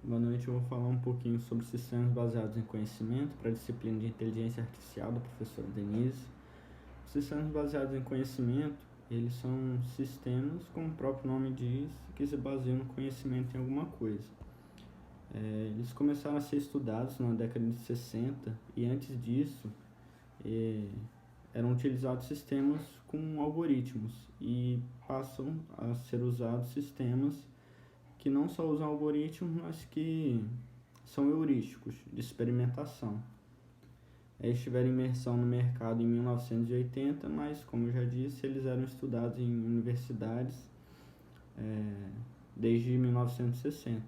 Boa noite, eu vou falar um pouquinho sobre sistemas baseados em conhecimento para a disciplina de inteligência artificial da professora Denise. Os sistemas baseados em conhecimento, eles são sistemas, como o próprio nome diz, que se baseiam no conhecimento em alguma coisa. Eles começaram a ser estudados na década de 60 e antes disso eram utilizados sistemas com algoritmos e passam a ser usados sistemas que não só usam algoritmos, mas que são heurísticos, de experimentação. Eles tiveram imersão no mercado em 1980, mas, como eu já disse, eles eram estudados em universidades desde 1960.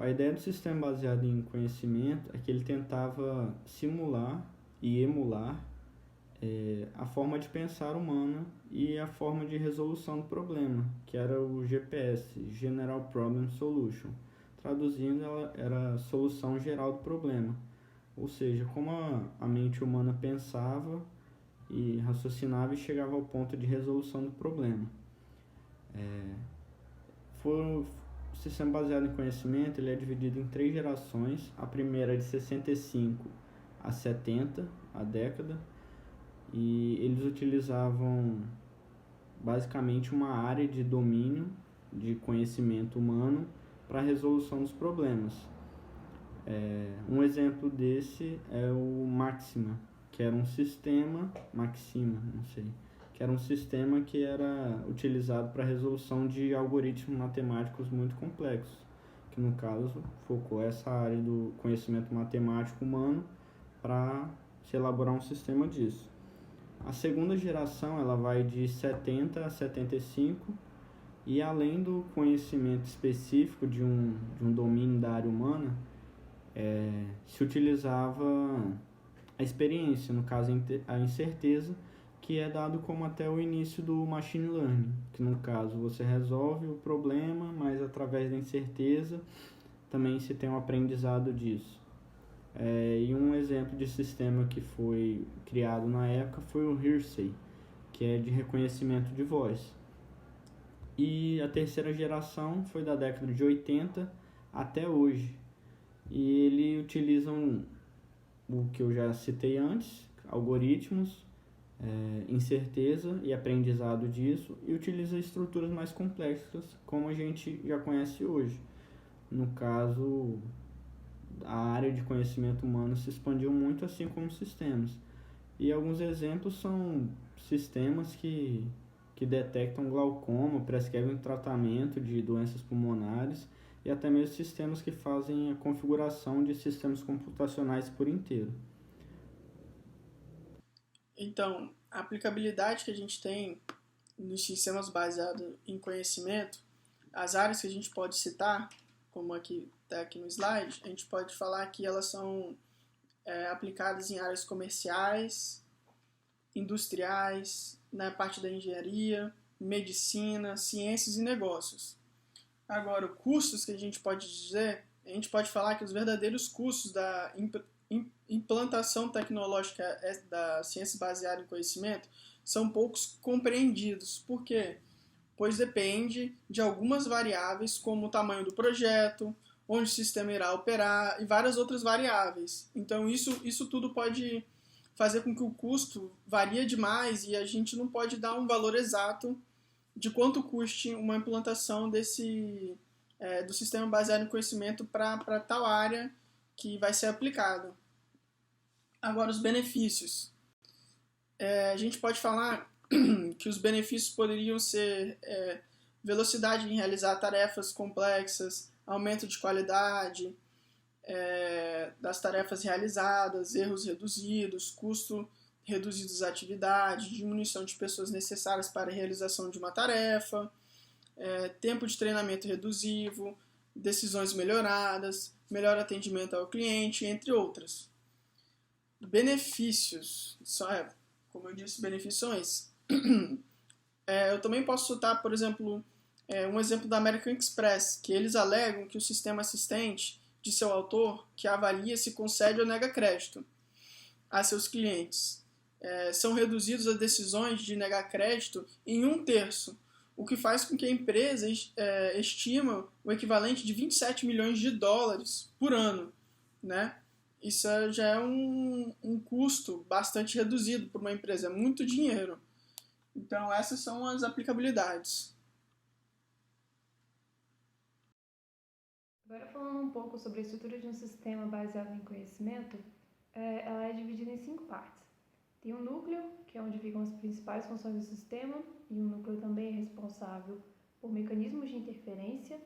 A ideia do sistema baseado em conhecimento é que ele tentava simular e emular a forma de pensar humana e a forma de resolução do problema, que era o GPS, General Problem Solution. Traduzindo, ela era a solução geral do problema, ou seja, como a mente humana pensava e raciocinava e chegava ao ponto de resolução do problema. O sistema baseado em conhecimento ele é dividido em 3 gerações. A primeira é de 65 a 70, a década, e eles utilizavam basicamente uma área de domínio de conhecimento humano para a resolução dos problemas. Um exemplo desse é o Maxima, que era um sistema, que era um sistema que era utilizado para a resolução de algoritmos matemáticos muito complexos, que no caso focou essa área do conhecimento matemático humano para se elaborar um sistema disso. A segunda geração ela vai de 70 a 75 e além do conhecimento específico de um domínio da área humana, se utilizava a experiência, no caso a incerteza, que é dado como até o início do machine learning, que no caso você resolve o problema, mas através da incerteza também se tem um aprendizado disso. E um exemplo de sistema que foi criado na época foi o Hearsay, que é de reconhecimento de voz. E a terceira geração foi da década de 80 até hoje. E ele utiliza o que eu já citei antes, algoritmos, incerteza e aprendizado disso, e utiliza estruturas mais complexas, como a gente já conhece hoje. No caso, a área de conhecimento humano se expandiu muito, assim como sistemas. E alguns exemplos são sistemas que detectam glaucoma, prescrevem tratamento de doenças pulmonares e até mesmo sistemas que fazem a configuração de sistemas computacionais por inteiro. Então, a aplicabilidade que a gente tem nos sistemas baseados em conhecimento, as áreas que a gente pode citar, como está aqui no slide, a gente pode falar que elas são aplicadas em áreas comerciais, industriais, na parte da engenharia, medicina, ciências e negócios. Agora, custos que a gente pode dizer, a gente pode falar que os verdadeiros custos da implantação tecnológica da ciência baseada em conhecimento são poucos compreendidos. Por quê? Pois depende de algumas variáveis, como o tamanho do projeto, onde o sistema irá operar e várias outras variáveis. Então isso tudo pode fazer com que o custo varie demais e a gente não pode dar um valor exato de quanto custe uma implantação do sistema baseado em conhecimento para tal área que vai ser aplicado. Agora, os benefícios. A gente pode falar que os benefícios poderiam ser velocidade em realizar tarefas complexas, aumento de qualidade das tarefas realizadas, erros reduzidos, custo reduzido das atividades, diminuição de pessoas necessárias para a realização de uma tarefa, tempo de treinamento reduzido, decisões melhoradas, melhor atendimento ao cliente, entre outras. Benefícios, como eu disse, benefícios são esses. Eu também posso citar, por exemplo, um exemplo da American Express, que eles alegam que o sistema assistente de seu autor, que avalia se concede ou nega crédito a seus clientes, são reduzidos as decisões de negar crédito em 1/3, o que faz com que a empresa estima o equivalente de 27 milhões de dólares por ano, né? Isso já é um custo bastante reduzido para uma empresa, é muito dinheiro. Então, essas são as aplicabilidades. Agora, falando um pouco sobre a estrutura de um sistema baseado em conhecimento, ela é dividida em 5 partes. Tem um núcleo, que é onde ficam as principais funções do sistema, e o núcleo também é responsável por mecanismos de interferência.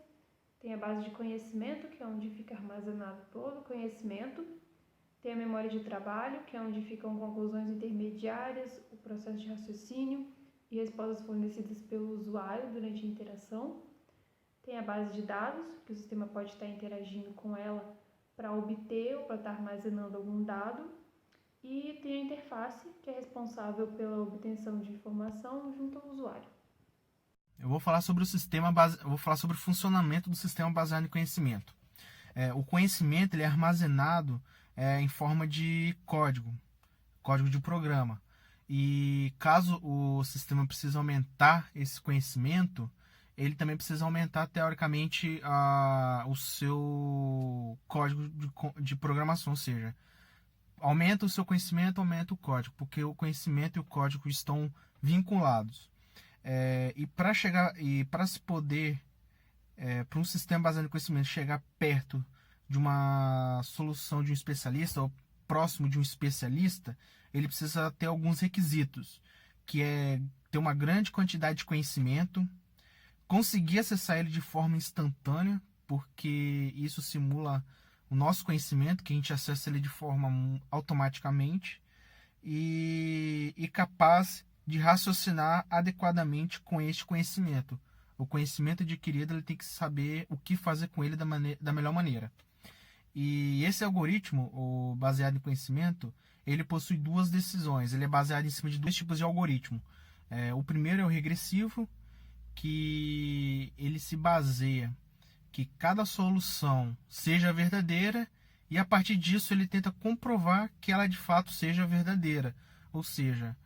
Tem a base de conhecimento, que é onde fica armazenado todo o conhecimento. Tem a memória de trabalho, que é onde ficam conclusões intermediárias, o processo de raciocínio e respostas fornecidas pelo usuário durante a interação. Tem a base de dados, que o sistema pode estar interagindo com ela para obter ou para estar armazenando algum dado. E tem a interface, que é responsável pela obtenção de informação junto ao usuário. Eu vou falar sobre o funcionamento do sistema baseado em conhecimento. O conhecimento ele é armazenado em forma de código de programa. E caso o sistema precise aumentar esse conhecimento, ele também precisa aumentar, teoricamente, o seu código de programação, ou seja, aumenta o seu conhecimento, aumenta o código, porque o conhecimento e o código estão vinculados. Para se poder, para um sistema baseado em conhecimento chegar perto de uma solução de um especialista ou próximo de um especialista, ele precisa ter alguns requisitos, que é ter uma grande quantidade de conhecimento, conseguir acessar ele de forma instantânea, porque isso simula o nosso conhecimento, que a gente acessa ele de forma automaticamente, e capaz de raciocinar adequadamente com este conhecimento. O conhecimento adquirido ele tem que saber o que fazer com ele da melhor maneira. E esse algoritmo, o baseado em conhecimento, ele possui duas decisões. Ele é baseado em cima de dois tipos de algoritmo. O primeiro é o regressivo, que ele se baseia que cada solução seja verdadeira e a partir disso ele tenta comprovar que ela de fato seja verdadeira. Ou seja,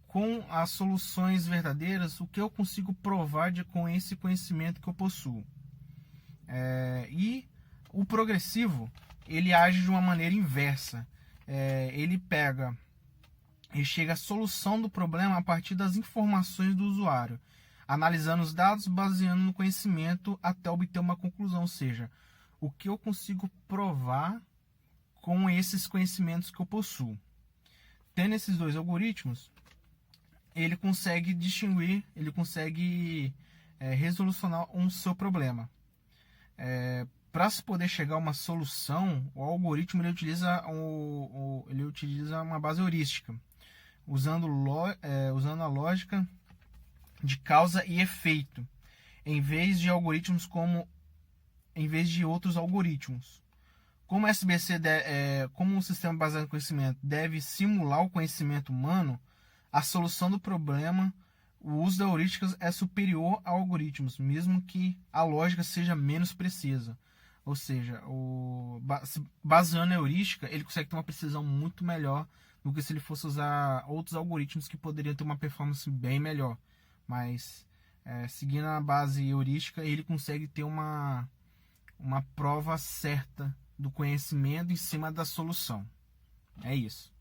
com as soluções verdadeiras, o que eu consigo provar com esse conhecimento que eu possuo. E o progressivo, ele age de uma maneira inversa. Ele chega à solução do problema a partir das informações do usuário, analisando os dados, baseando no conhecimento até obter uma conclusão, ou seja, o que eu consigo provar com esses conhecimentos que eu possuo. Tendo esses dois algoritmos, ele consegue distinguir, ele consegue resolucionar um seu problema. Para se poder chegar a uma solução, o algoritmo ele utiliza uma base heurística, usando a lógica de causa e efeito, em vez de outros algoritmos. Como como o sistema baseado em conhecimento deve simular o conhecimento humano, a solução do problema, o uso da heurística é superior a algoritmos, mesmo que a lógica seja menos precisa. Ou seja, baseando na heurística, ele consegue ter uma precisão muito melhor do que se ele fosse usar outros algoritmos que poderiam ter uma performance bem melhor. Mas, seguindo a base heurística, ele consegue ter uma prova certa do conhecimento em cima da solução. É isso.